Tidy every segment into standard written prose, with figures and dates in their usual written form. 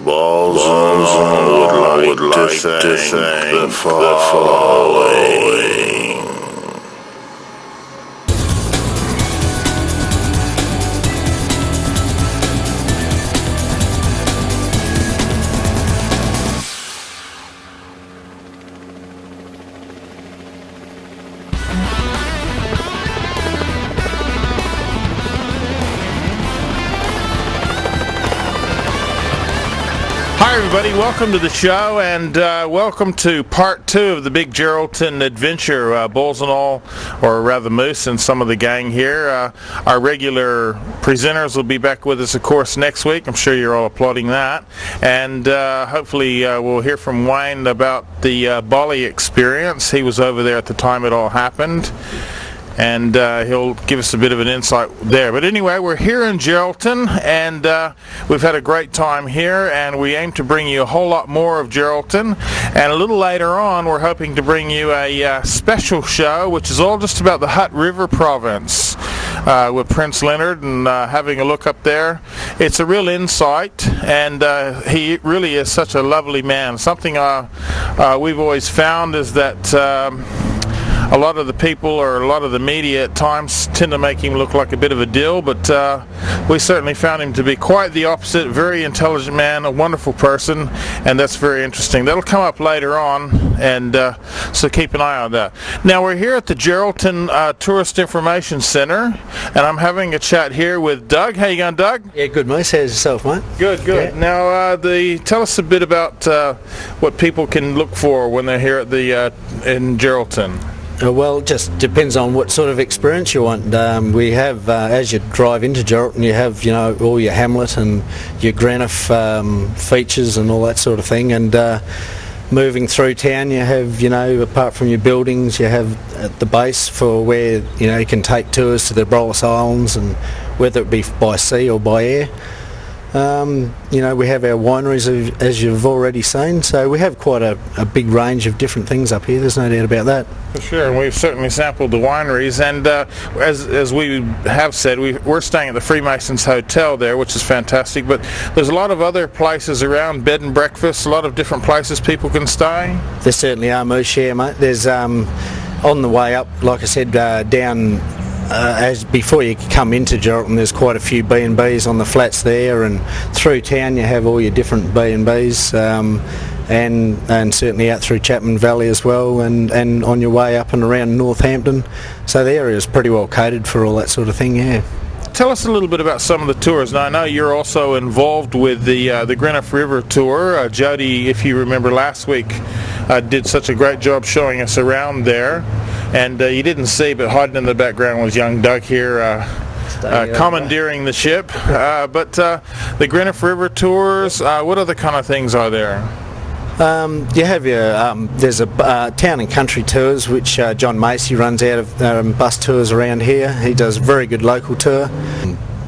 Balls would like to thank the following. Hi everybody, welcome to the show, and welcome to part 2 of the big Geraldton adventure. Bulls and all, or rather Moose and some of the gang here. Our regular presenters will be back with us, of course, next week. I'm sure you're all applauding that. And hopefully we'll hear from Wayne about the Bali experience. He was over there at the time it all happened, and he'll give us a bit of an insight there. But anyway, we're here in Geraldton, and we've had a great time here, and we aim to bring you a whole lot more of Geraldton. And a little later on, we're hoping to bring you a special show, which is all just about the Hutt River province, with Prince Leonard, and having a look up there. It's a real insight, and he really is such a lovely man. Something we've always found is that a lot of the people, or a lot of the media at times, tend to make him look like a bit of a dill, but we certainly found him to be quite the opposite. Very intelligent man, a wonderful person, and that's very interesting. That'll come up later on, and so keep an eye on that. Now we're here at the Geraldton Tourist Information Center, and I'm having a chat here with Doug. How you going, Doug? Yeah, good, mate. How's yourself, mate? Good, good. Yeah. Now tell us a bit about what people can look for when they're here at the in Geraldton. Well, it just depends on what sort of experience you want. We have, as you drive into Geraldton, you have, all your hamlet and your Graniff features and all that sort of thing. And moving through town, you have, apart from your buildings, you have at the base for where, you can take tours to the Brollis Islands, and whether it be by sea or by air. We have our wineries, as you've already seen, so we have quite a big range of different things up here, there's no doubt about that. For sure, and we've certainly sampled the wineries, and as we have said, we're staying at the Freemasons Hotel there, which is fantastic, but there's a lot of other places around, bed and breakfast, a lot of different places people can stay. There certainly are, Moose, yeah, mate. There's, on the way up, like I said, down as before you come into Geraldton, there's quite a few B&Bs on the flats there, and through town you have all your different B&Bs, and certainly out through Chapman Valley as well, and on your way up and around Northampton. So the area is pretty well catered for all that sort of thing, yeah. Tell us a little bit about some of the tours. Now I know you're also involved with the Graniff River tour. Jody, if you remember last week, did such a great job showing us around there. And you didn't see, but hiding in the background was young Doug here commandeering the ship. But the Graniff River tours, what other kind of things are there? You have your, there's a town and country tours, which John Macy runs out of bus tours around here. He does a very good local tour.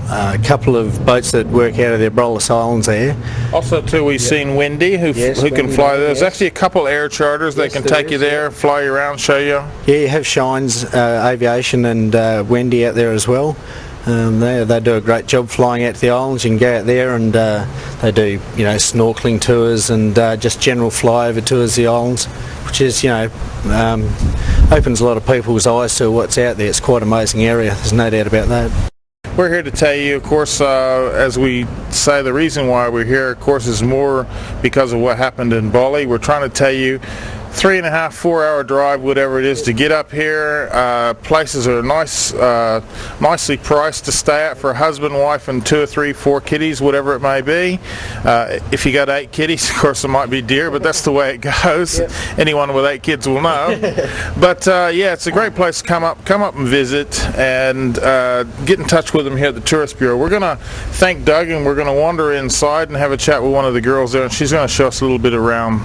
A couple of boats that work out of the Brollis Islands there. Also too, we've seen Wendy, who can fly. There's actually a couple air charters that can take you there, fly you around, show you. Yeah, you have Shines Aviation and Wendy out there as well. They do a great job flying out to the islands. You can go out there and they do, snorkeling tours and just general flyover tours of the islands, which is, opens a lot of people's eyes to what's out there. It's quite an amazing area, there's no doubt about that. We're here to tell you, of course, as we say, the reason why we're here, of course, is more because of what happened in Bali. We're trying to tell you 3.5, 4 hour drive, whatever it is, to get up here. Places are nicely priced to stay at for a husband, wife, and 2 or 3, 4 kiddies, whatever it may be. If you got 8 kiddies, of course, it might be dear, but that's the way it goes. Yep. Anyone with 8 kids will know. But yeah, it's a great place to come up and visit, and get in touch with them here at the Tourist Bureau. We're going to thank Doug, and we're going to wander inside and have a chat with one of the girls there, and she's going to show us a little bit around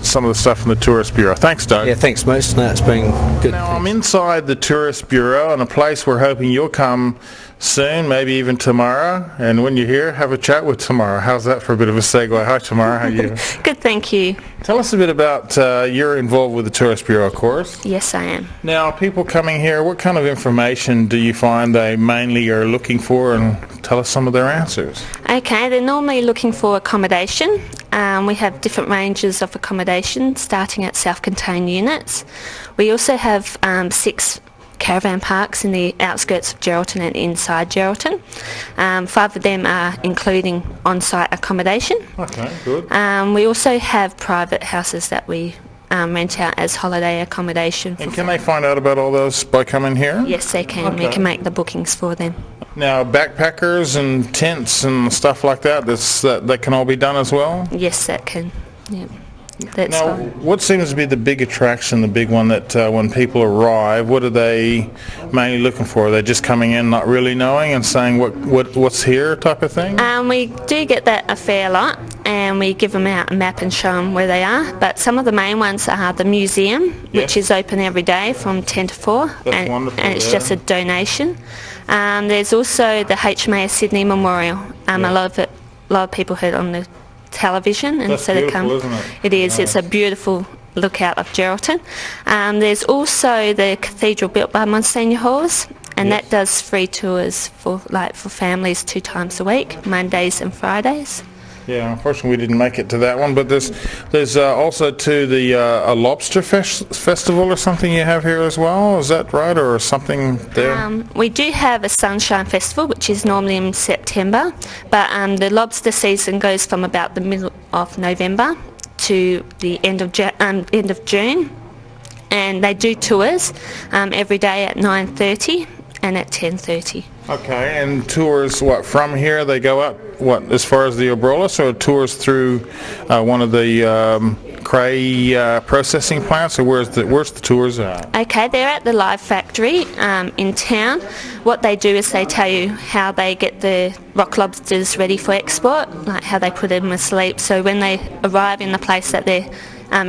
some of the stuff from the Tourist Bureau. Thanks, Doug. Yeah, thanks, Moose. No, it's been good. Now, I'm inside the Tourist Bureau in a place we're hoping you'll come soon, maybe even tomorrow. And when you're here, have a chat with Tamara. How's that for a bit of a segue? Hi, Tamara. How are you? Good, thank you. Tell us a bit about, you're involved with the Tourist Bureau, of course. Yes, I am. Now, people coming here, what kind of information do you find they mainly are looking for, and tell us some of their answers? Okay, they're normally looking for accommodation. We have different ranges of accommodation starting at self-contained units. We also have 6 caravan parks in the outskirts of Geraldton and inside Geraldton. 5 of them are including on-site accommodation. Okay, good. We also have private houses that we rent out as holiday accommodation. And can they find out about all those by coming here? Yes, they can. Okay. We can make the bookings for them. Now, backpackers and tents and stuff like that, that can all be done as well? Yes, that can. Yeah, that's Now, fine. what seems to be the big attraction, the big one that when people arrive, what are they mainly looking for? Are they just coming in not really knowing and saying what's here type of thing? We do get that a fair lot, and we give them out a map and show them where they are. But some of the main ones are the museum, which is open every day from 10 to 4. That's wonderful, and it's yeah. just a donation. There's also the HMAS Sydney Memorial. A lot of people heard on the television, and That's so they beautiful, come. isn't it? It is. Nice. It's a beautiful lookout of Geraldton. There's also the cathedral built by Monsignor Hawes, and Yes. that does free tours for families 2 times a week, Mondays and Fridays. Yeah, unfortunately we didn't make it to that one, but there's also to the a lobster festival or something you have here as well. Is that right, or something there? We do have a Sunshine Festival, which is normally in September, but the lobster season goes from about the middle of November to the end of June, and they do tours every day at 9:30 and at 10:30. Okay, and tours from here? They go up as far as the Abrolhos, or tours through one of the cray processing plants, or where's the tours at? Okay, they're at the Live Factory in town. What they do is they tell you how they get the rock lobsters ready for export, like how they put them asleep. So when they arrive in the place that they're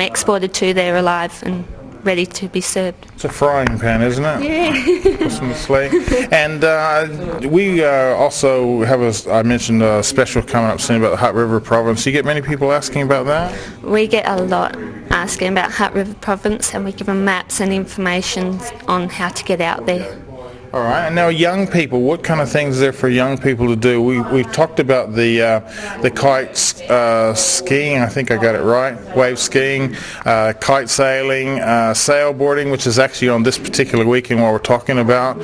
exported to, they're alive and ready to be served. It's a frying pan, isn't it? Yeah. Puts them to sleep. And we also have, I mentioned a special coming up soon about the Hutt River Province. You get many people asking about that? We get a lot asking about Hutt River Province, and we give them maps and information on how to get out there. All right, and now young people, what kind of things is there for young people to do? We've talked about the kite skiing, I think I got it right, wave skiing, kite sailing, sailboarding, which is actually on this particular weekend what we're talking about.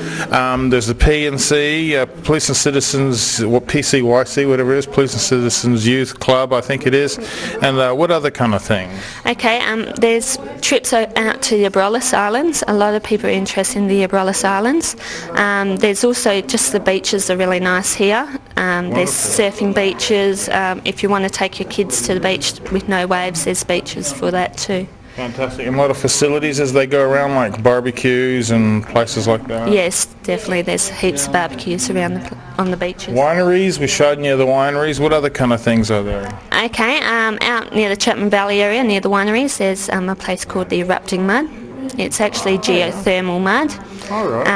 There's the P&C, Police and Citizens, PCYC, whatever it is, Police and Citizens Youth Club, I think it is. And what other kind of things? Okay, there's trips out to the Abrolhos Islands. A lot of people are interested in the Abrolhos Islands. There's also just the beaches are really nice here. There's surfing beaches. If you want to take your kids to the beach with no waves, there's beaches for that too. Fantastic. And a lot of facilities as they go around, like barbecues and places like that? Yes, definitely. There's heaps of barbecues around on the beaches. Wineries, we showed you the wineries. What other kind of things are there? Okay, out near the Chapman Valley area, near the wineries, there's a place called the Erupting Mud. It's actually geothermal mud. All right.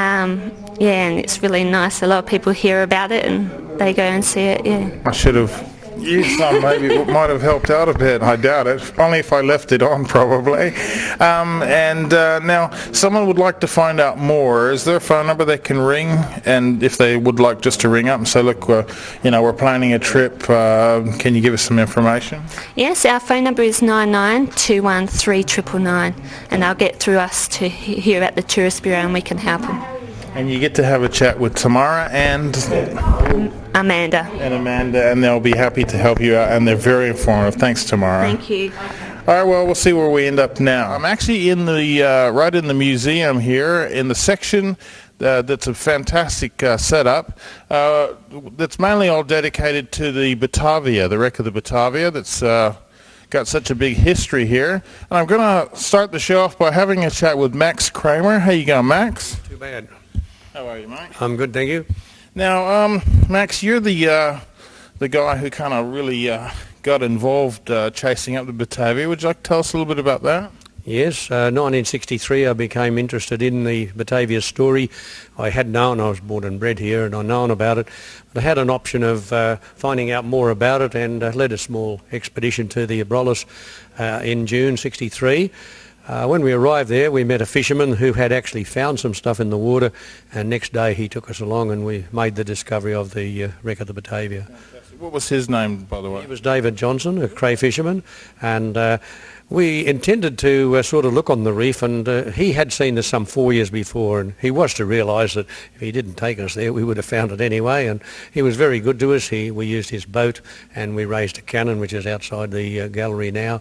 Yeah, and it's really nice. A lot of people hear about it and they go and see it, yeah. I should have used some, maybe it might have helped out a bit. I doubt it. Only if I left it on, probably. Now, someone would like to find out more. Is there a phone number they can ring? And if they would like just to ring up and say, look, we're planning a trip. Can you give us some information? Yes, our phone number is 99213999, and they'll get through us to here at the Tourist Bureau, and we can help them. And you get to have a chat with Tamara and Amanda. And they'll be happy to help you out, and they're very informative. Thanks, Tamara. Thank you. All right, well, we'll see where we end up now. I'm actually in the right in the museum here, in the section that's a fantastic setup. That's mainly all dedicated to the Batavia, the wreck of the Batavia. That's got such a big history here. And I'm going to start the show off by having a chat with Max Kramer. How you going, Max? Too bad. How are you, mate? I'm good, thank you. Now, Max, you're the guy who kind of really got involved chasing up the Batavia. Would you like to tell us a little bit about that? Yes, 1963 I became interested in the Batavia story. I had known, I was born and bred here, and I'd known about it. But I had an option of finding out more about it, and led a small expedition to the Abrolhos in June 63. When we arrived there, we met a fisherman who had actually found some stuff in the water, and next day he took us along and we made the discovery of the wreck of the Batavia. Fantastic. What was his name, by the way? He was David Johnson, a cray fisherman, and we intended to sort of look on the reef, and he had seen this some 4 years before, and he was to realise that if he didn't take us there, we would have found it anyway, and he was very good to us. We used his boat, and we raised a cannon, which is outside the gallery now,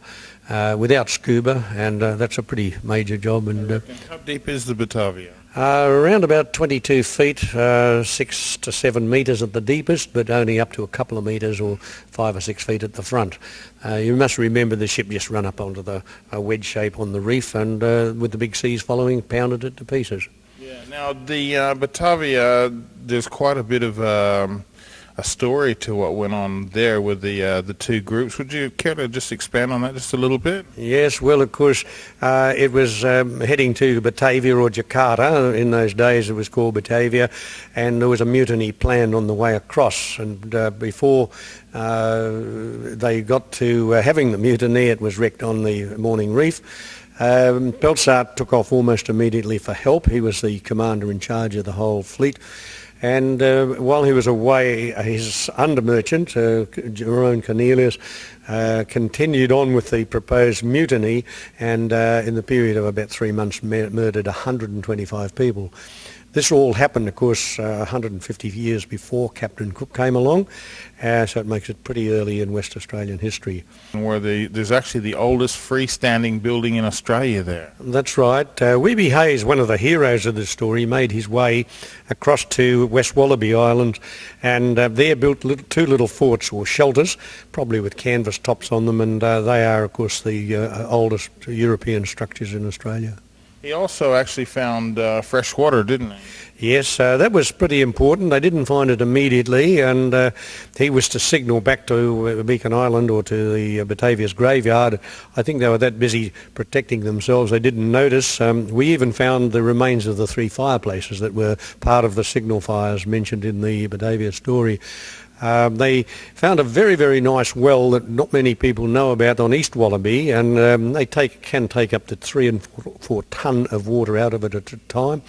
without scuba, and that's a pretty major job. And how deep is the Batavia? Around about 22 feet, 6 to 7 metres at the deepest, but only up to a couple of metres or 5 or 6 feet at the front. You must remember the ship just ran up onto the wedge shape on the reef, and with the big seas following, pounded it to pieces. Yeah. Now the Batavia, there's quite a bit of a story to what went on there with the two groups. Would you care to just expand on that just a little bit? Yes, well, of course, it was heading to Batavia or Jakarta. In those days it was called Batavia, and there was a mutiny planned on the way across, and before they got to having the mutiny, it was wrecked on the Morning Reef. Pelsart took off almost immediately for help. He was the commander in charge of the whole fleet. And while he was away, his under-merchant, Jerome Cornelius, continued on with the proposed mutiny, and in the period of about 3 months murdered 125 people. This all happened, of course, 150 years before Captain Cook came along, so it makes it pretty early in West Australian history. Where there's actually the oldest freestanding building in Australia there. That's right. Weeby Hayes, one of the heroes of this story, made his way across to West Wallaby Island, and there built two little forts or shelters, probably with canvas tops on them, and they are, of course, the oldest European structures in Australia. He also actually found fresh water, didn't he? Yes, that was pretty important. They didn't find it immediately, and he was to signal back to Beacon Island or to the Batavia's graveyard. I think they were that busy protecting themselves they didn't notice. We even found the remains of the 3 fireplaces that were part of the signal fires mentioned in the Batavia story. They found a very, very nice well that not many people know about on East Wallaby, and they can take up to 3 and 4 tonne of water out of it at a time.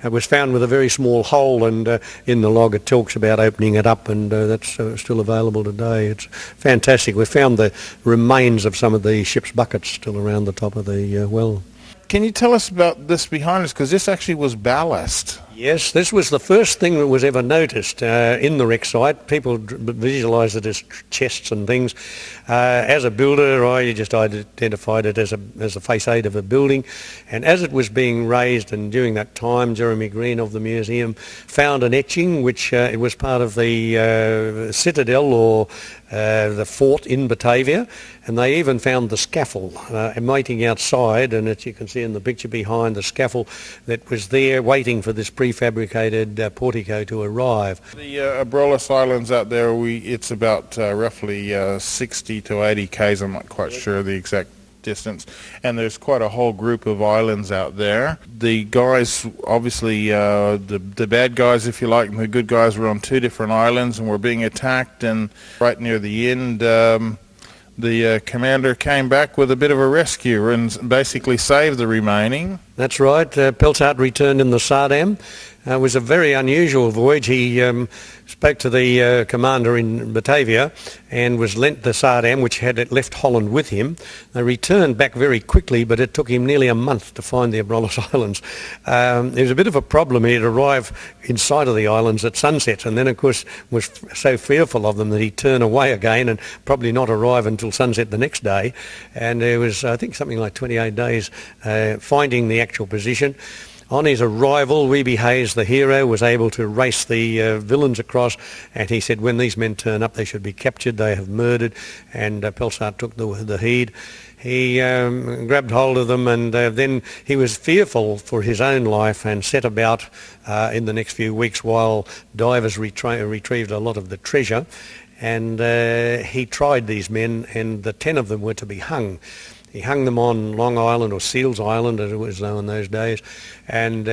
It was found with a very small hole, and in the log it talks about opening it up, and that's still available today. It's fantastic. We found the remains of some of the ship's buckets still around the top of the well. Can you tell us about this behind us? Because this actually was ballast. Yes, this was the first thing that was ever noticed in the wreck site. People visualised it as chests and things. As a builder, I just identified it as a facade of a building. And as it was being raised, and during that time, Jeremy Green of the museum found an etching, which it was part of the citadel or the fort in Batavia, and they even found the scaffold waiting outside, and as you can see in the picture behind, the scaffold that was there waiting for this prefabricated portico to arrive. The Abrolhos Islands out there, it's about roughly 60 to 80 k's, I'm not quite sure the exact distance, and there's quite a whole group of islands out there. The guys, obviously the bad guys, if you like, and the good guys were on 2 different islands and were being attacked, and right near the end the commander came back with a bit of a rescue and basically saved the remaining. That's right. Pelsart returned in the Sardam. It was a very unusual voyage. He spoke to the commander in Batavia and was lent the Sardam, which had left Holland with him. They returned back very quickly, but it took him nearly a month to find the Abrolhos Islands. There was a bit of a problem. He'd arrive inside of the islands at sunset, and then, of course, was so fearful of them that he'd turn away again and probably not arrive until sunset the next day. And there was, I think, something like 28 days finding the actual position. On his arrival, Weeby Hayes, the hero, was able to race the villains across, and he said, when these men turn up, they should be captured, they have murdered, and Pelsart took the heed. He grabbed hold of them, and then he was fearful for his own life and set about in the next few weeks while divers retrieved a lot of the treasure. and he tried these men, and the 10 of them were to be hung. He hung them on Long Island, or Seals Island as it was known in those days, and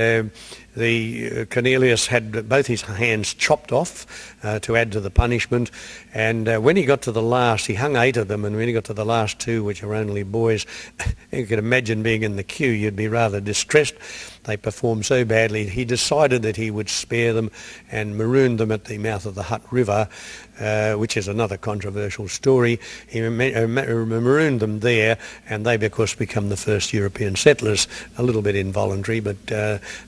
Cornelius had both his hands chopped off to add to the punishment, and when he got to the last, he hung 8 of them, and when he got to the last 2, which were only boys, you could imagine being in the queue, you'd be rather distressed. They performed so badly, he decided that he would spare them and marooned them at the mouth of the Hutt River, which is another controversial story. He marooned them there, and they, of course, become the first European settlers, a little bit involuntary, but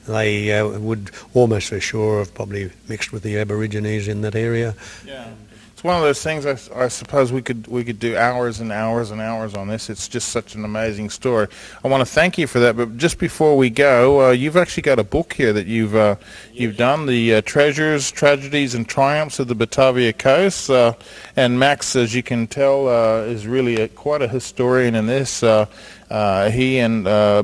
they would almost for sure have probably mixed with the Aborigines in that area. Yeah. It's one of those things I suppose we could do hours and hours and hours on this. It's just such an amazing story. I want to thank you for that, but just before we go, you've actually got a book here that you've done, the Treasures, Tragedies and Triumphs of the Batavia Coast, and Max, as you can tell, is really quite a historian in this. He and a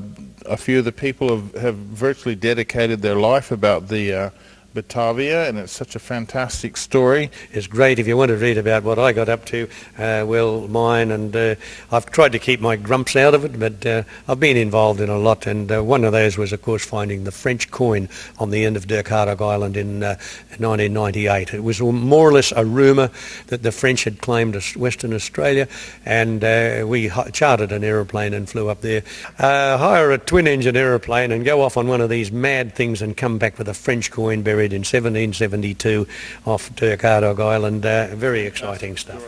few of the people have virtually dedicated their life about the Batavia, and it's such a fantastic story. It's great. If you want to read about what I got up to, mine, and I've tried to keep my grumps out of it, but I've been involved in a lot, and one of those was, of course, finding the French coin on the end of Dirk Hartog Island in 1998. It was more or less a rumour that the French had claimed Western Australia, and we chartered an aeroplane and flew up there. Hire a twin-engine aeroplane and go off on one of these mad things and come back with a French coin buried in 1772 off Dirk Hartog Island. Very exciting stuff.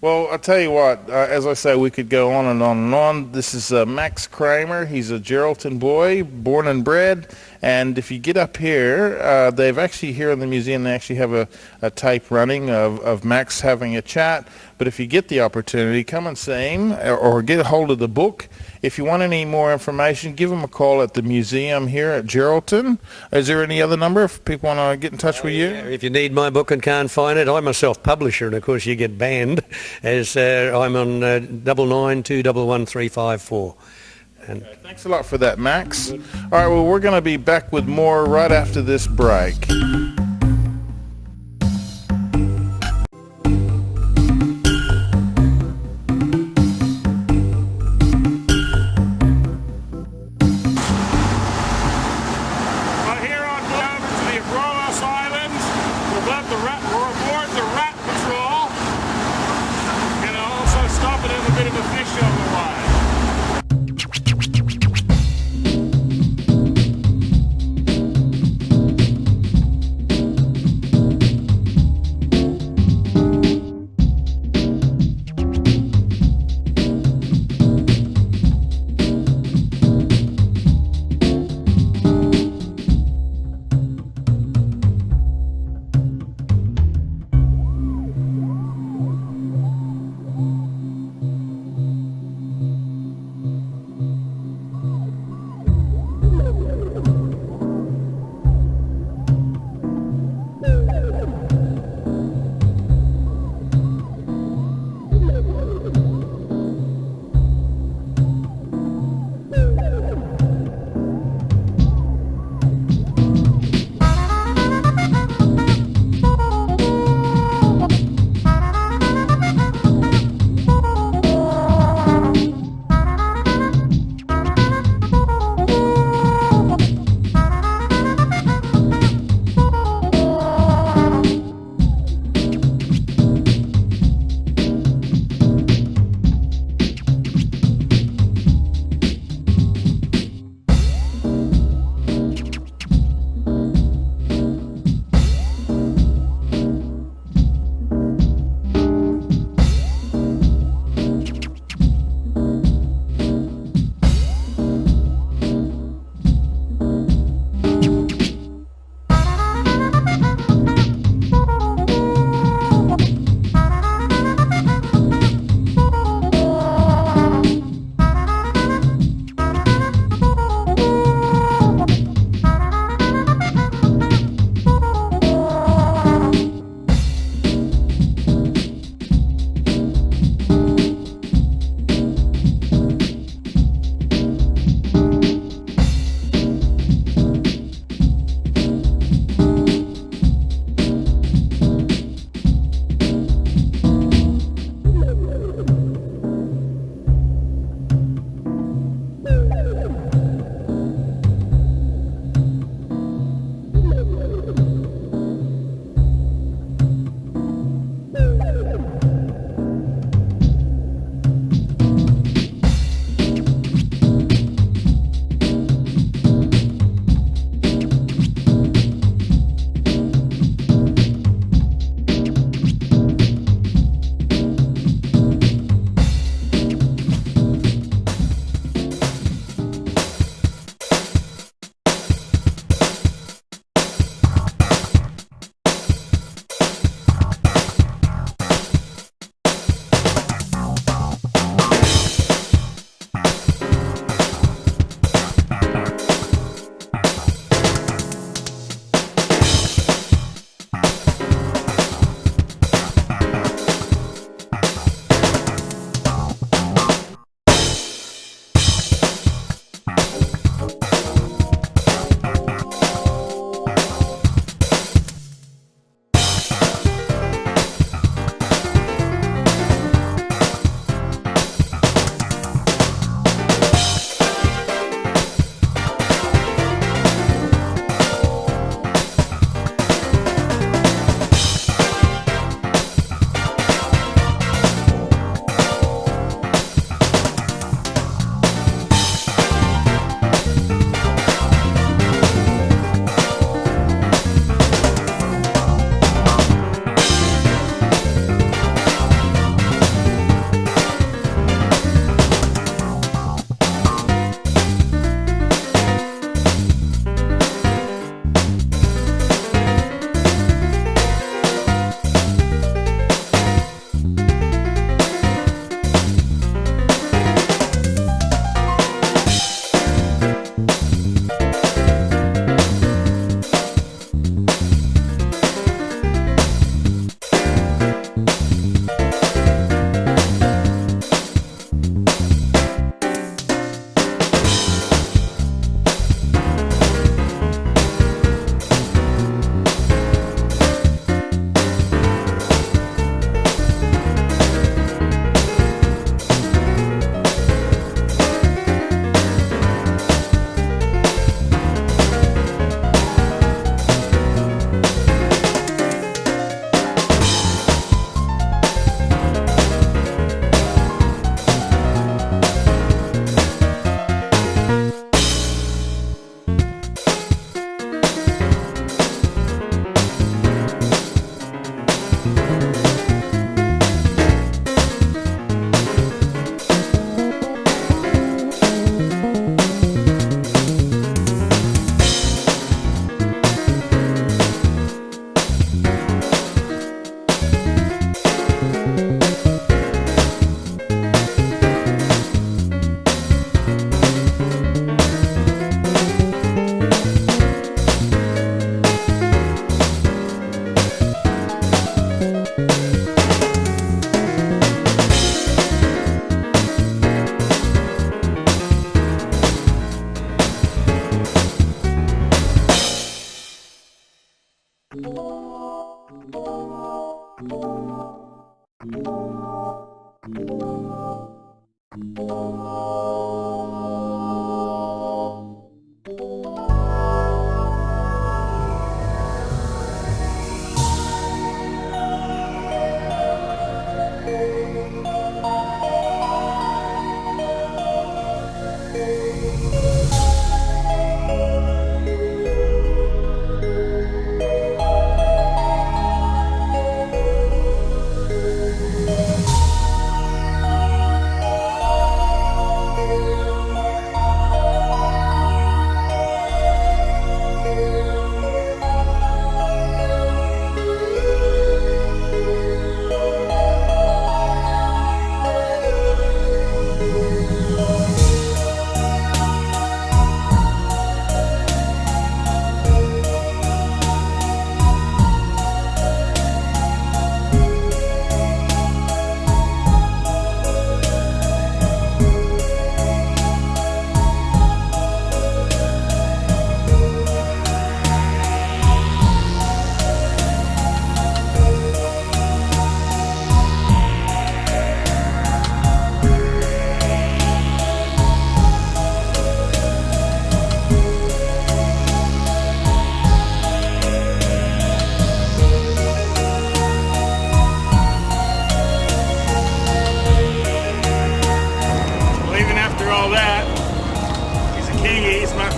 Well, I'll tell you what, as I say, we could go on and on and on. This is Max Kramer. He's a Geraldton boy, born and bred. And if you get up here, they've actually, here in the museum, they actually have a tape running of Max having a chat. But if you get the opportunity, come and see him or get a hold of the book. If you want any more information, give him a call at the museum here at Geraldton. Is there any other number if people want to get in touch with you? Yeah, if you need my book and can't find it, I'm a self-publisher, and of course you get banned, as I'm on 99211354. Okay, thanks a lot for that, Max. All right, well, we're going to be back with more right after this break.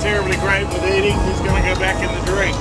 Terribly great with eating, he's going to go back in the drink.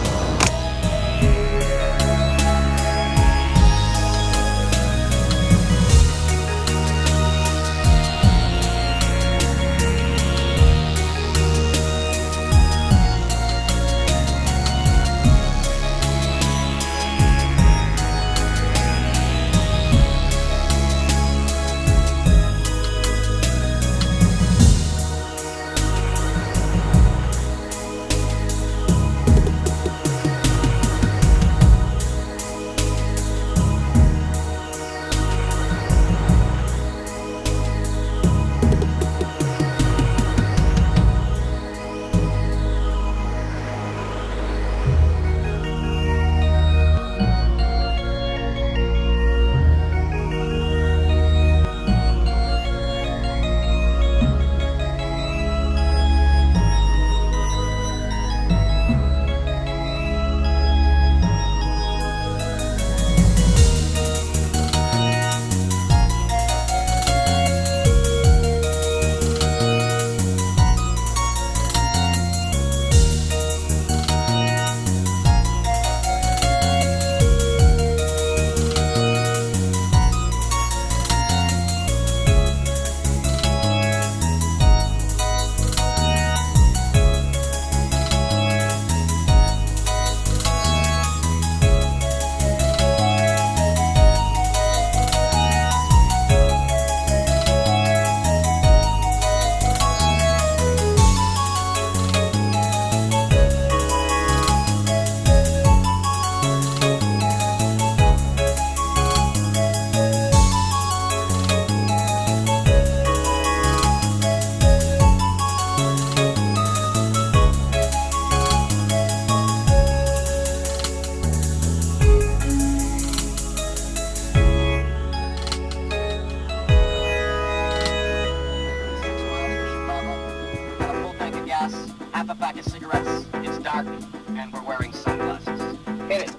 Half a pack of cigarettes. It's dark, and we're wearing sunglasses. Hit it.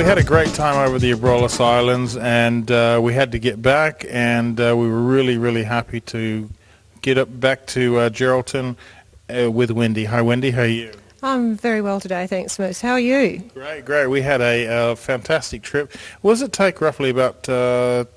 had a great time over the Abrolhos Islands, and we had to get back, and we were really, really happy to get up back to Geraldton with Wendy. Hi, Wendy. How are you? I'm very well today, thanks, Moose. How are you? Great, great. We had a fantastic trip. What does it take roughly about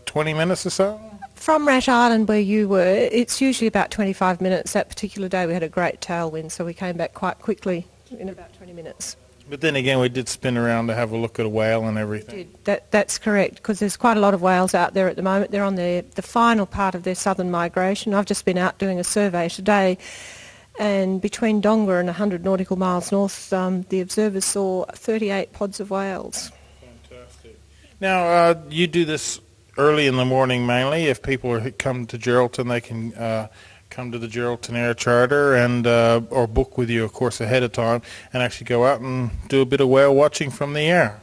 20 minutes or so? From Rat Island, where you were, it's usually about 25 minutes. That particular day we had a great tailwind, so we came back quite quickly in about 20 minutes. But then again, we did spin around to have a look at a whale and everything. That's correct, because there's quite a lot of whales out there at the moment. They're on the final part of their southern migration. I've just been out doing a survey today, and between Donga and 100 nautical miles north, the observers saw 38 pods of whales. Fantastic. Now, you do this early in the morning mainly. If people come to Geraldton, they can come to the Geraldton Air Charter and or book with you, of course, ahead of time, and actually go out and do a bit of whale watching from the air.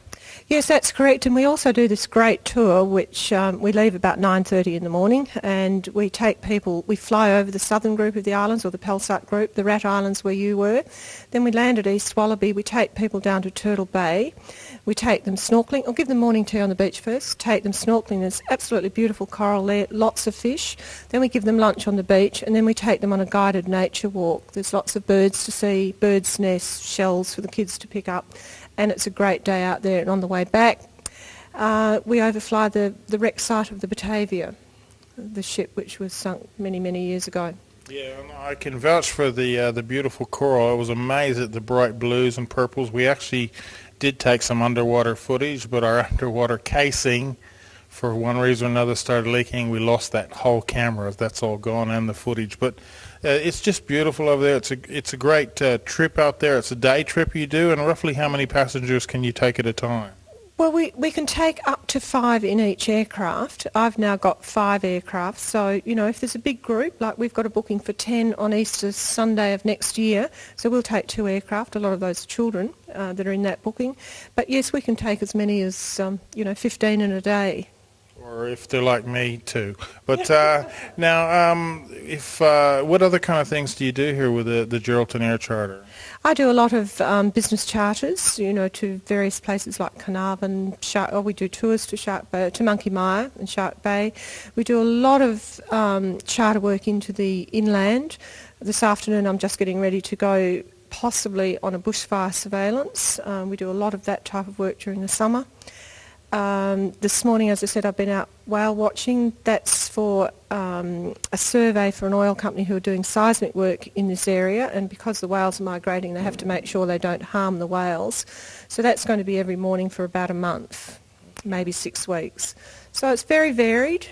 Yes, that's correct, and we also do this great tour which we leave about 9:30 in the morning, and we take people, we fly over the southern group of the islands, or the Pelsart group, the Rat Islands where you were, then we land at East Wallaby, we take people down to Turtle Bay, we take them snorkelling, I'll give them morning tea on the beach first, take them snorkelling, there's absolutely beautiful coral there, lots of fish, then we give them lunch on the beach, and then we take them on a guided nature walk. There's lots of birds to see, birds' nests, shells for the kids to pick up, and it's a great day out there. And on the way back, we overfly the wreck site of the Batavia, the ship which was sunk many, many years ago. Yeah, I can vouch for the beautiful coral. I was amazed at the bright blues and purples. We actually did take some underwater footage, but our underwater casing, for one reason or another, started leaking. We lost that whole camera. That's all gone, and the footage. But it's just beautiful over there. It's a great trip out there. It's a day trip you do, and roughly how many passengers can you take at a time? Well, we can take up to 5 in each aircraft. I've now got 5 aircraft, so, you know, if there's a big group, like we've got a booking for 10 on Easter Sunday of next year, so we'll take 2 aircraft. A lot of those are children that are in that booking. But yes, we can take as many as, 15 in a day. Or if they're like me, too. But now, what other kind of things do you do here with the Geraldton Air Charter? I do a lot of business charters, to various places like Carnarvon. We do tours to Shark Bay, to Monkey Mire and Shark Bay. We do a lot of charter work into the inland. This afternoon I'm just getting ready to go possibly on a bushfire surveillance. We do a lot of that type of work during the summer. This morning, as I said, I've been out whale watching. That's for a survey for an oil company who are doing seismic work in this area, and because the whales are migrating, they have to make sure they don't harm the whales. So that's going to be every morning for about a month, maybe 6 weeks. So it's very varied,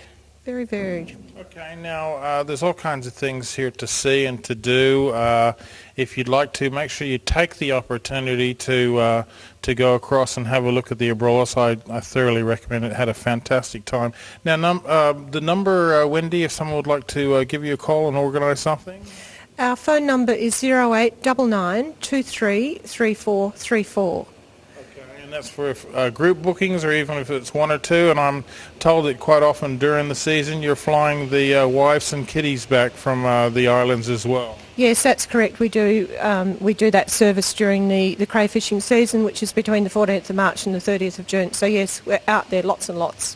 very varied. Okay, now there's all kinds of things here to see and to do. If you'd like to, make sure you take the opportunity to go across and have a look at the Abrolhos. I thoroughly recommend it. Had a fantastic time. Now, the number, Wendy, if someone would like to give you a call and organise something? Our phone number is 0899 23 3434. And that's for group bookings, or even if it's 1 or 2. And I'm told that quite often during the season you're flying the wives and kiddies back from the islands as well. Yes, that's correct. We do that service during the crayfishing season, which is between the 14th of March and the 30th of June. So yes, we're out there lots and lots.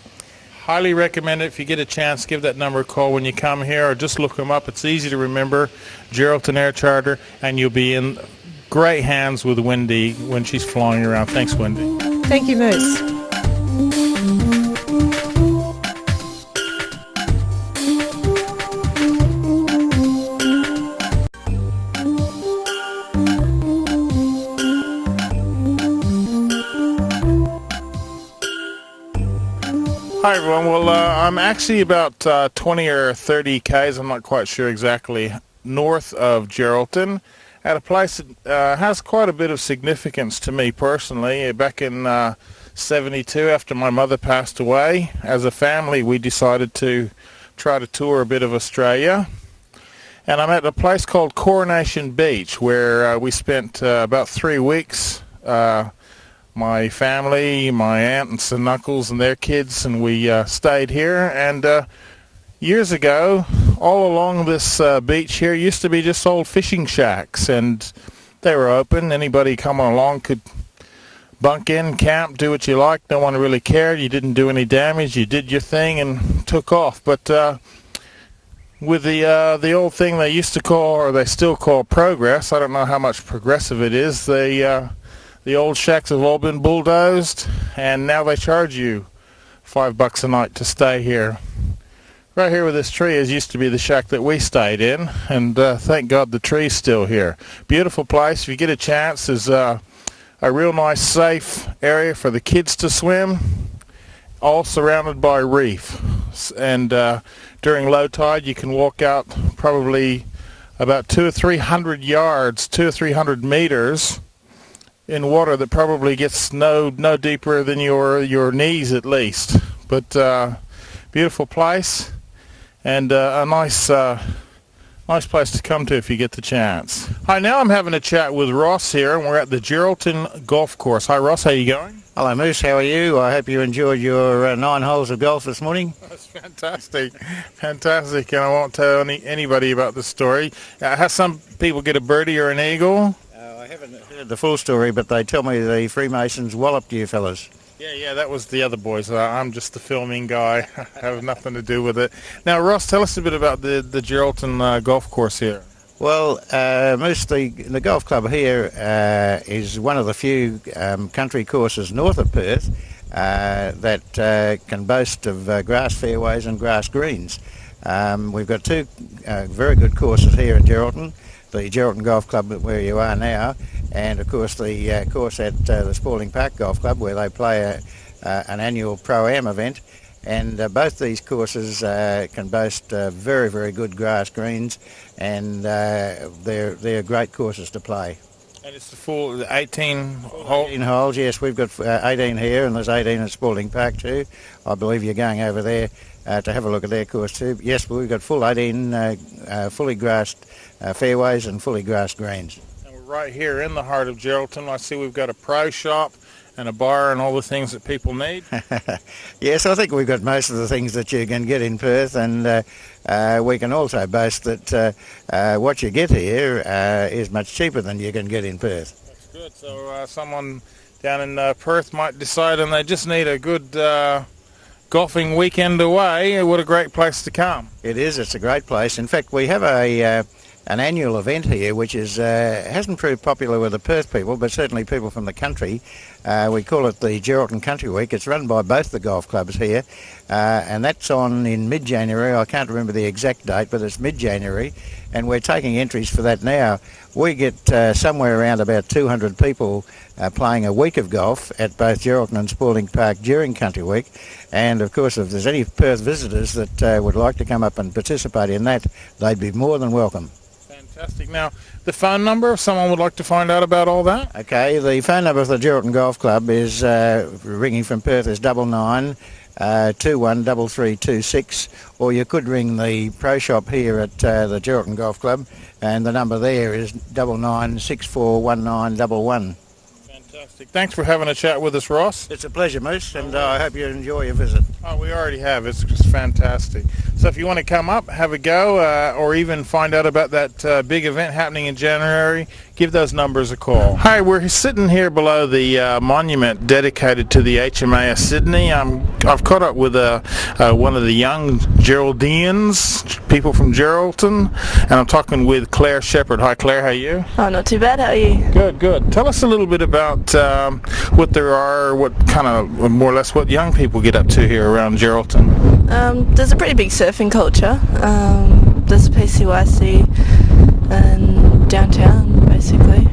Highly recommend it. If you get a chance, give that number a call when you come here, or just look them up. It's easy to remember, Geraldton Air Charter, and you'll be in great hands with Wendy when she's flying around. Thanks, Wendy. Thank you, Moose. Hi everyone. Well, I'm actually about 20 or 30 k's, I'm not quite sure exactly, north of Geraldton, at a place that has quite a bit of significance to me personally. Back in 72, after my mother passed away, as a family we decided to try to tour a bit of Australia. And I'm at a place called Coronation Beach, where we spent about 3 weeks. My family, my aunts and uncles and their kids, and we stayed here. And years ago, all along this beach here used to be just old fishing shacks, and they were open. Anybody coming along could bunk in, camp, do what you like. No one really cared. You didn't do any damage. You did your thing and took off. But with the old thing they used to call, or they still call, progress, I don't know how much progressive it is. The old shacks have all been bulldozed, and now they charge you $5 a night to stay here. Right here where this tree is used to be the shack that we stayed in, and thank God the tree's still here. Beautiful place. If you get a chance, there's a real nice safe area for the kids to swim, all surrounded by reef. And during low tide you can walk out probably about 200 or 300 yards, 200 or 300 meters in water that probably gets no deeper than your knees at least. But beautiful place, and a nice place to come to if you get the chance. Hi, now I'm having a chat with Ross here, and we're at the Geraldton Golf Course. Hi Ross, how you going? Hello Moose, how are you? I hope you enjoyed your 9 holes of golf this morning. That's fantastic, fantastic, and I won't tell anybody about the story. How some people get a birdie or an eagle? I haven't heard the full story, but they tell me the Freemasons walloped you fellas. Yeah, that was the other boys. I'm just the filming guy. I have nothing to do with it. Now, Ross, tell us a bit about the Geraldton golf course here. Well, Moose, the golf club here is one of the few country courses north of Perth that can boast of grass fairways and grass greens. We've got 2 very good courses here at Geraldton. The Geraldton Golf Club where you are now, and of course the course at the Spalding Park Golf Club where they play an annual Pro-Am event, and both these courses can boast very, very good grass greens, and they're great courses to play. And it's the full 18 holes? 18 holes, yes. We've got 18 here, and there's 18 at Spalding Park too. I believe you're going over there to have a look at their course too. Yes, we've got full 18 fully grassed fairways and fully grassed greens. And we're right here in the heart of Geraldton. I see we've got a pro shop and a bar and all the things that people need. Yes, I think we've got most of the things that you can get in Perth, and we can also boast that what you get here is much cheaper than you can get in Perth. That's good. So someone down in Perth might decide and they just need a good golfing weekend away. What a great place to come. It is. It's a great place. In fact, we have an annual event here which hasn't proved popular with the Perth people, but certainly people from the country. We call it the Geraldton Country Week. It's run by both the golf clubs here, and that's on in mid-January. I can't remember the exact date, but it's mid-January, and we're taking entries for that now. We get somewhere around about 200 people playing a week of golf at both Geraldton and Spalding Park during Country Week, and of course if there's any Perth visitors that would like to come up and participate in that, they'd be more than welcome. Fantastic. Now, the phone number, if someone would like to find out about all that? Okay, the phone number of the Geraldton Golf Club is, ringing from Perth, is 99 213326, or you could ring the pro shop here at the Geraldton Golf Club, and the number there is 99641911. Fantastic. Thanks for having a chat with us, Ross. It's a pleasure, Moose, and I hope you enjoy your visit. Oh, we already have. It's just fantastic. So if you want to come up, have a go, or even find out about that big event happening in January, give those numbers a call. Hi, we're sitting here below the monument dedicated to the HMAS Sydney. I've caught up with one of the young Geraldians, people from Geraldton, and I'm talking with Claire Shepherd. Hi, Claire. How are you? Oh, not too bad. How are you? Good. Tell us a little bit about what there are, what kind of, more or less, what young people get up to here around Geraldton. There's a pretty big surfing culture. There's a PCYC and downtown, basically.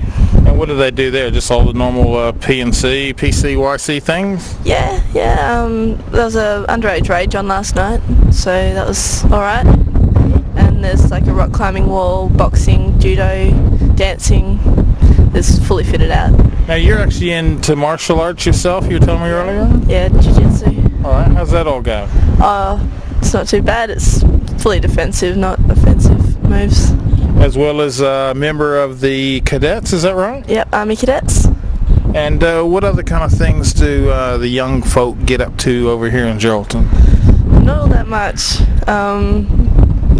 And what do they do there? Just all the normal PNC, PCYC things? Yeah. There was a underage rage on last night, so that was alright. And there's like a rock climbing wall, boxing, judo, dancing. It's fully fitted out. Now you're actually into martial arts yourself, you were telling me earlier? Yeah, jiu-jitsu. Alright, how's that all go? It's not too bad. It's fully defensive, not offensive moves. As well as a member of the cadets, is that right? Yep, Army cadets. And what other kind of things do the young folk get up to over here in Geraldton? Not all that much.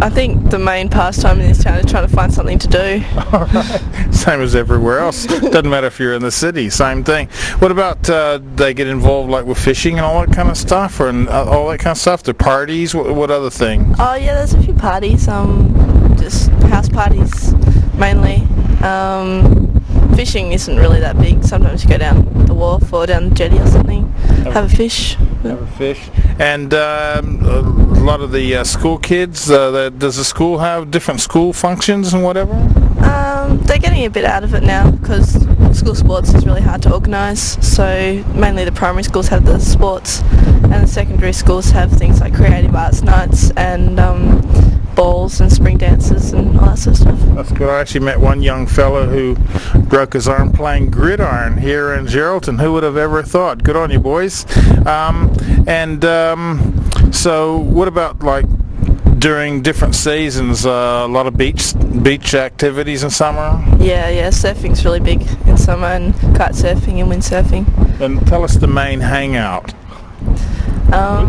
I think the main pastime in this town is trying to find something to do. All right. Same as everywhere else. Doesn't matter if you're in the city, same thing. What about they get involved like with fishing and all that kind of stuff, or all that kind of stuff? The parties, what other thing? Oh yeah, there's a few parties, just house parties mainly. Fishing isn't really that big. Sometimes you go down the wharf or down the jetty or something, have a fish. Have a fish. And a lot of the school kids, does the school have different school functions and whatever? They're getting a bit out of it now because school sports is really hard to organise, so mainly the primary schools have the sports and the secondary schools have things like creative arts nights and balls and spring dances and all that sort of stuff. That's good. I actually met one young fellow who broke his arm playing gridiron here in Geraldton. Who would have ever thought? Good on you, boys. So what about like during different seasons, a lot of beach activities in summer? Yeah, surfing's really big in summer, and kite surfing and windsurfing. And tell us the main hangout.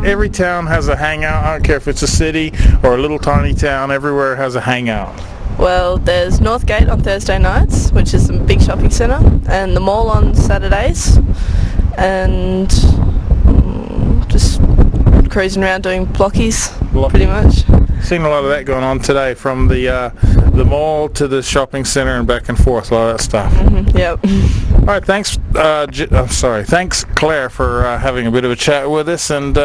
Every town has a hangout. I don't care if it's a city or a little tiny town, everywhere has a hangout. Well, there's Northgate on Thursday nights, which is a big shopping centre, and the mall on Saturdays, and just cruising around doing blockies, pretty much. Seen a lot of that going on today, from the mall to the shopping centre and back and forth, a lot of that stuff. Yep. All right, thanks. Thanks, Claire, for having a bit of a chat with us, and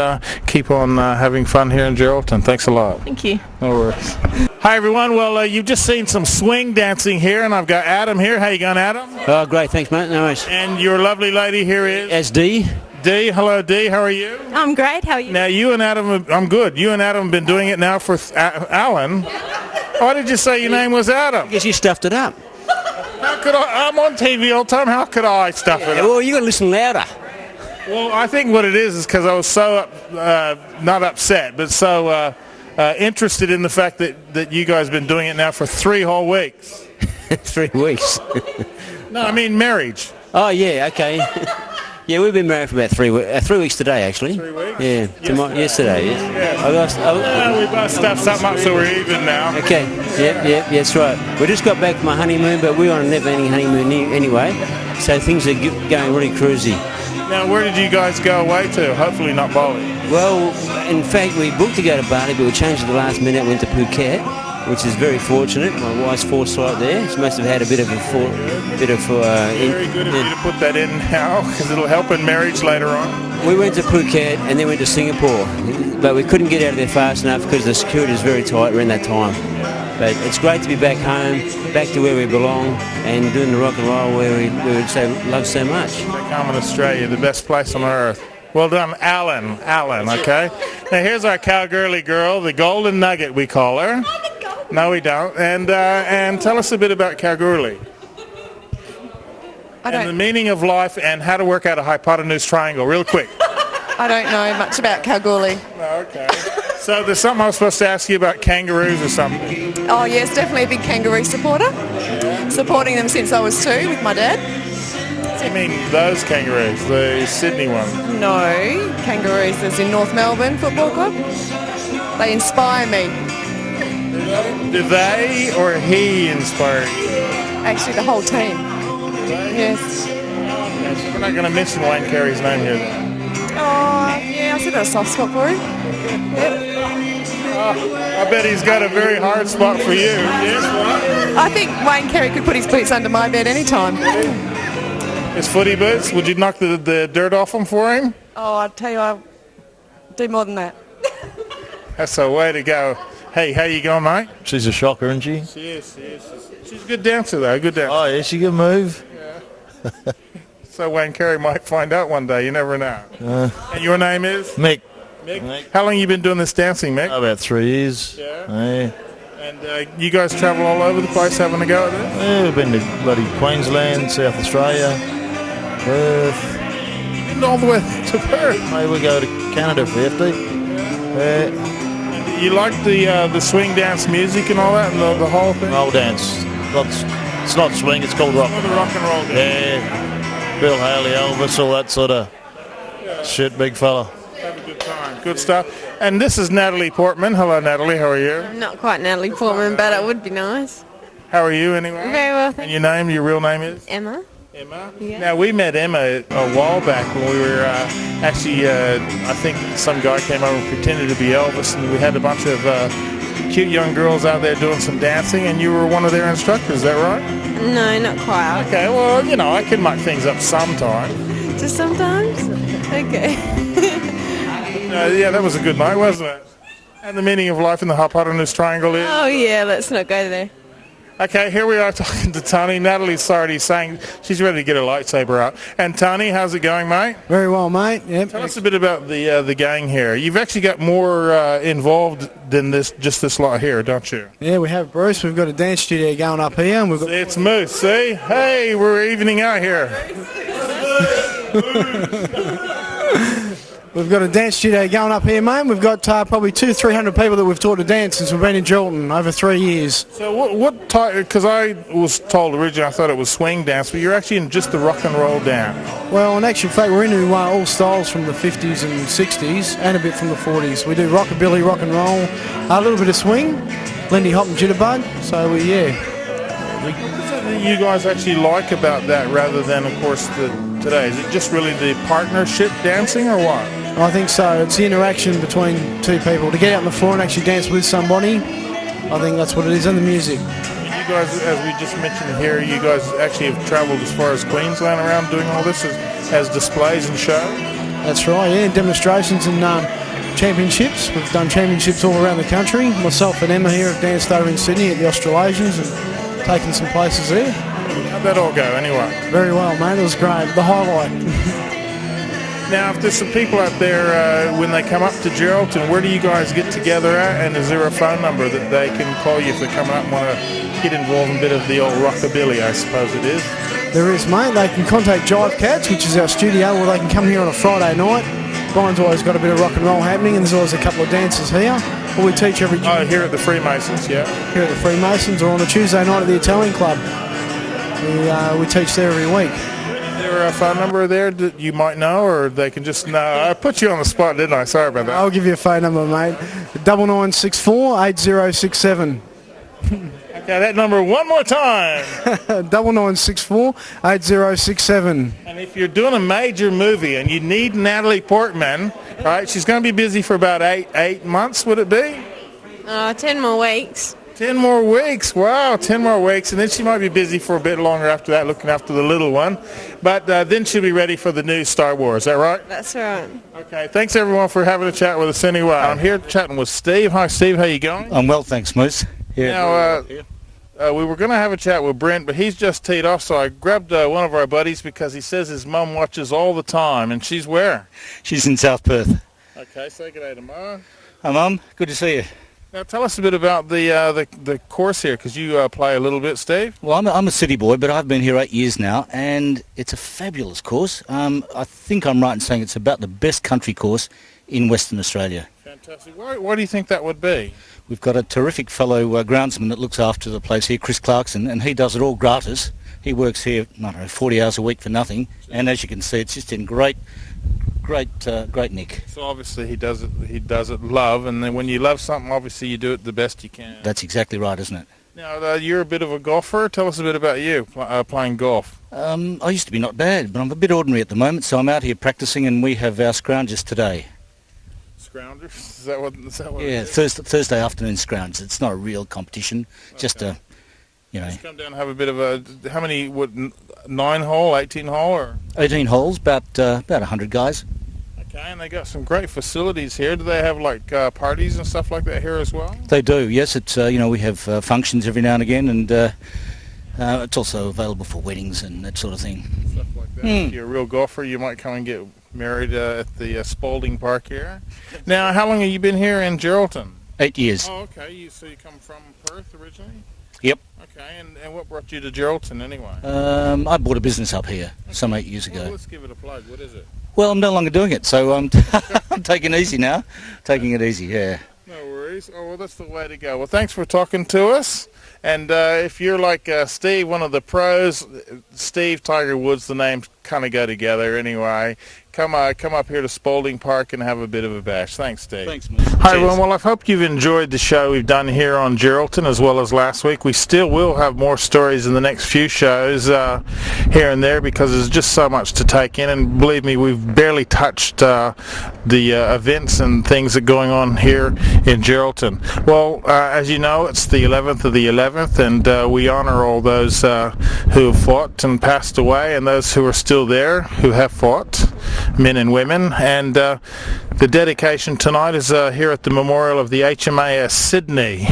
keep on having fun here in Geraldton. Thanks a lot. Thank you. No worries. Hi everyone. Well, you've just seen some swing dancing here, and I've got Adam here. How you going, Adam? Oh, great. Thanks, mate. No worries. And your lovely lady here is? As Dee. Dee. Hello, Dee. How are you? I'm great. How are you? Now, you and Adam, I'm good. You and Adam have been doing it now for Alan. Why did you say your name was Adam? Because you stuffed it up. How could I? I'm on TV all the time. How could I stuff it up? Well, you got to listen louder. Well, I think what it is because I was so, not upset, but so interested in the fact that you guys have been doing it now for 3 whole weeks. 3 weeks? No, I mean marriage. Oh, yeah, okay. Yeah, we've been married for about 3 weeks. 3 weeks today, actually. 3 weeks? Yeah, yesterday. Yeah. We both stuffed something up so we're even now. Okay, yeah, that's right. We just got back from my honeymoon, but we're on a never-ending honeymoon anyway, so things are going really cruisy. Now, where did you guys go away to? Hopefully not Bali. Well, in fact, we booked to go to Bali, but we changed at the last minute, went to Phuket, which is very fortunate. My wife's foresight there. She must have had a bit of very good of you to put that in now, because it'll help in marriage later on. We went to Phuket and then went to Singapore, but we couldn't get out of there fast enough because the security is very tight around that time. But it's great to be back home, back to where we belong, and doing the rock and roll where we would love so much. Back home in Australia, the best place on earth. Well done, Alan, okay? Now here's our cowgirly girl, the golden nugget we call her. No, we don't. And tell us a bit about Kalgoorlie. And the meaning of life and how to work out a hypotenuse triangle, real quick. I don't know much about Kalgoorlie. Okay. So there's something I was supposed to ask you about kangaroos or something. Oh yes, definitely a big kangaroo supporter. Supporting them since I was 2 with my dad. You mean those kangaroos, the Sydney ones? No, kangaroos as in North Melbourne Football Club. They inspire me. Do they or he inspire you? Actually, the whole team. Yes. Okay, so we're not going to mention Wayne Carey's name here then. Oh, yeah, I still got a soft spot for him. Yep. I bet he's got a very hard spot for you. Yes, what? I think Wayne Carey could put his boots under my bed anytime. His footy boots? Would you knock the dirt off them for him? Oh, I'll tell you, I'll do more than that. That's a way to go. Hey, how you going, mate? She's a shocker, isn't she? She is. She's a good dancer, though. Good dancer. Oh, yeah, she can move. Yeah. So Wayne Carey might find out one day. You never know. And your name is? Mick. Mick. How long have you been doing this dancing, Mick? About 3 years. Yeah. And you guys travel all over the place having a go at this? Yeah, we've been to bloody Queensland, South Australia, Perth. Been all the way to Perth? Maybe we go to Canada for 50. Yeah. You like the swing dance music and all that, and the whole thing? Roll dance. It's not swing, it's called rock. Oh, the rock and roll dance. Yeah. Bill Haley, Elvis, all that sort of shit, big fella. a good time. Good stuff. And this is Natalie Portman. Hello, Natalie. How are you? I'm not quite Natalie Portman, but it would be nice. How are you anyway? Very well, And your real name is? Emma. Emma? Yeah. Now, we met Emma a while back when we were I think some guy came over and pretended to be Elvis, and we had a bunch of cute young girls out there doing some dancing, and you were one of their instructors, is that right? No, not quite. Okay, well, I can muck things up sometime. Just sometimes? Okay. Yeah, that was a good night, wasn't it? And the meaning of life in the hypotenuse triangle is? Oh, yeah, let's not go there. Okay, here we are talking to Tony. Natalie's already saying she's ready to get her lightsaber out. And Tony, how's it going, mate? Very well, mate. Yep. Tell us a bit about the gang here. You've actually got more involved than this lot here, don't you? Yeah, we have, Bruce. We've got a dance studio going up here. And we've got... See, it's Moose, see? Hey, we're evening out here. We've got a dance studio going up here, mate. We've got probably 200-300 people that we've taught to dance since we've been in Geraldton over 3 years. So what type, because I was told originally I thought it was swing dance, but you're actually in just the rock and roll dance. Well, in actual fact, we're into all styles from the 50s and 60s and a bit from the 40s. We do rockabilly, rock and roll, a little bit of swing, Lindy Hop and Jitterbug. So, What is it that you guys actually like about that rather than, of course, today? Is it just really the partnership dancing or what? I think so. It's the interaction between two people. To get out on the floor and actually dance with somebody, I think that's what it is, and the music. You guys, as we just mentioned here, you guys actually have travelled as far as Queensland around doing all this as displays and shows? That's right, yeah. Demonstrations and championships. We've done championships all around the country. Myself and Emma here have danced over in Sydney at the Australasians and taken some places there. How'd that all go anyway? Very well, mate. It was great. The highlight. Now, if there's some people out there, when they come up to Geraldton, where do you guys get together at? And is there a phone number that they can call you if they're coming up and want to get involved in a bit of the old rockabilly, I suppose it is? There is, mate. They can contact Jive Cats, which is our studio, or they can come here on a Friday night. Brian's always got a bit of rock and roll happening, and there's always a couple of dancers here. Or we teach every... Oh, here at the Freemasons, yeah. Here at the Freemasons, or on a Tuesday night at the Italian Club. We teach there every week. Is there a phone number there that you might know, or they can just... No, I put you on the spot, didn't I? Sorry about that. I'll give you a phone number, mate. 9964 8067. Okay, that number one more time. 9964 8067. And if you're doing a major movie and you need Natalie Portman, right, she's going to be busy for about eight months, would it be? 10 more weeks. 10 more weeks, wow, 10 more weeks, and then she might be busy for a bit longer after that, looking after the little one. But then she'll be ready for the new Star Wars, is that right? That's right. Okay, thanks everyone for having a chat with us anyway. I'm here chatting with Steve. Hi Steve, how you going? I'm well, thanks, Moose. Now, we were going to have a chat with Brent, but he's just teed off, so I grabbed one of our buddies because he says his mum watches all the time, and she's where? She's in South Perth. Okay, say good day to Mum. Hi, Mum. Good to see you. Now, tell us a bit about the course here, because you play a little bit, Steve. Well, I'm a city boy, but I've been here 8 years now, and it's a fabulous course. I think I'm right in saying it's about the best country course in Western Australia. Fantastic. Why do you think that would be? We've got a terrific fellow groundsman that looks after the place here, Chris Clarkson, and he does it all gratis. He works here, 40 hours a week for nothing, and as you can see, it's just in great nick. So obviously he does it love, and then when you love something, obviously you do it the best you can. That's exactly right, isn't it? Now, you're a bit of a golfer. Tell us a bit about you playing golf. I used to be not bad, but I'm a bit ordinary at the moment, so I'm out here practicing, and we have our scroungers today. Scroungers? Is that what yeah, Thursday afternoon scroungers. It's not a real competition, just a, Just come down and have a bit of a, how many, 9-hole, 18-hole, or? 18 holes, about 100 guys. Okay, and they got some great facilities here. Do they have like parties and stuff like that here as well? They do, yes. It's we have functions every now and again, and it's also available for weddings and that sort of thing. Stuff like that. If you're a real golfer, you might come and get married at the Spalding Park here. Now, how long have you been here in Geraldton? 8 years. Oh, okay. So you come from Perth originally? Yep. Okay, and what brought you to Geraldton anyway? I bought a business up here some 8 years ago. Well, let's give it a plug. What is it? Well, I'm no longer doing it, so I'm taking it easy now. Taking it easy, yeah. No worries. Oh, well, that's the way to go. Well, thanks for talking to us. And if you're like Steve, one of the pros, Steve Tiger Woods, the name kind of go together anyway. Come up here to Spalding Park and have a bit of a bash. Thanks, Steve. Thanks, mate. Hi, everyone. Well, I hope you've enjoyed the show we've done here on Geraldton as well as last week. We still will have more stories in the next few shows here and there because there's just so much to take in, and believe me, we've barely touched the events and things that are going on here in Geraldton. Well, as you know, it's the 11th of the 11th, and we honor all those who have fought and passed away, and those who are still there who have fought, men and women. And the dedication tonight is here at the memorial of the HMAS Sydney.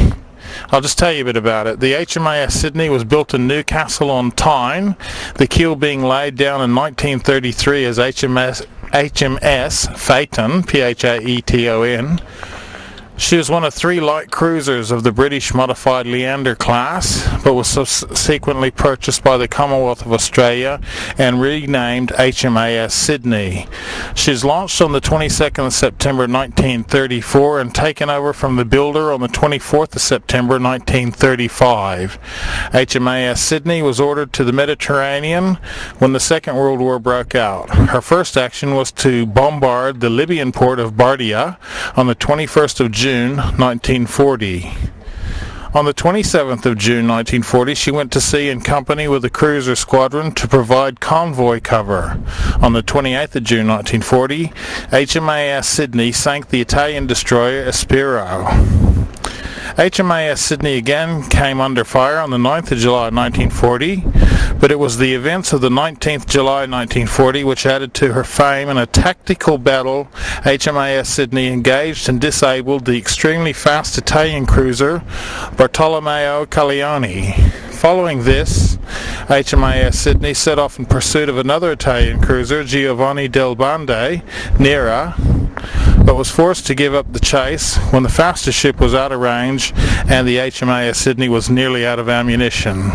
I'll just tell you a bit about it. The HMAS Sydney was built in Newcastle on Tyne, the keel being laid down in 1933 as HMS Phaeton, Phaeton. She was one of 3 light cruisers of the British modified Leander class, but was subsequently purchased by the Commonwealth of Australia and renamed HMAS Sydney. She was launched on the 22nd of September 1934 and taken over from the builder on the 24th of September 1935. HMAS Sydney was ordered to the Mediterranean when the Second World War broke out. Her first action was to bombard the Libyan port of Bardia on the 21st of June 1940. On the 27th of June 1940, she went to sea in company with a cruiser squadron to provide convoy cover. On the 28th of June 1940, HMAS Sydney sank the Italian destroyer Espero. HMAS Sydney again came under fire on the 9th of July 1940, but it was the events of the 19th July 1940 which added to her fame. In a tactical battle, HMAS Sydney engaged and disabled the extremely fast Italian cruiser Bartolomeo Caglioni. Following this, HMAS Sydney set off in pursuit of another Italian cruiser, Giovanni del Bande, Nera, but was forced to give up the chase when the fastest ship was out of range and the HMAS Sydney was nearly out of ammunition.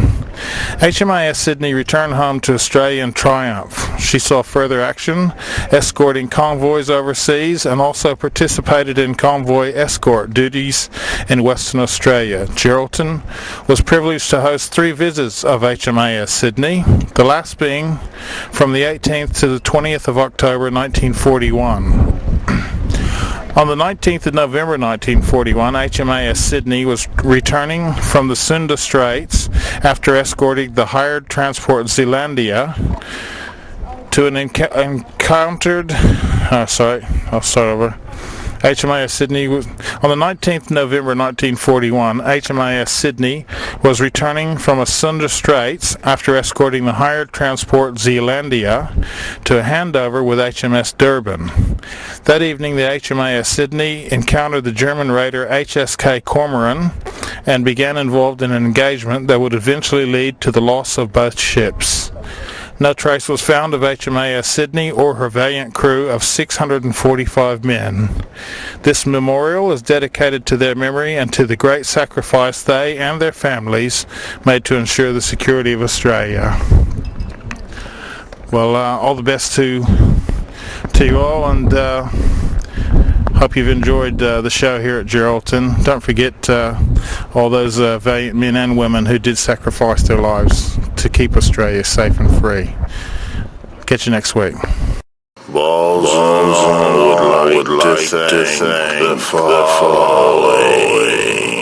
HMAS Sydney returned home to Australia in triumph. She saw further action, escorting convoys overseas, and also participated in convoy escort duties in Western Australia. Geraldton was privileged to host 3 visits of HMAS Sydney, the last being from the 18th to the 20th of October 1941. On the 19th of November 1941, HMAS Sydney was returning from the Sunda Straits after escorting the hired transport Zealandia to an encountered... I'll start over. HMAS Sydney was, on the 19th November 1941, HMAS Sydney was returning from a Sunda Straits after escorting the hired transport Zealandia to a handover with HMS Durban. That evening, the HMAS Sydney encountered the German raider HSK Cormoran and began involved in an engagement that would eventually lead to the loss of both ships. No trace was found of HMAS Sydney or her valiant crew of 645 men. This memorial is dedicated to their memory and to the great sacrifice they and their families made to ensure the security of Australia. Well, all the best to you all, and hope you've enjoyed the show here at Geraldton. Don't forget all those valiant men and women who did sacrifice their lives to keep Australia safe and free. Catch you next week. Balls would like to thank the following.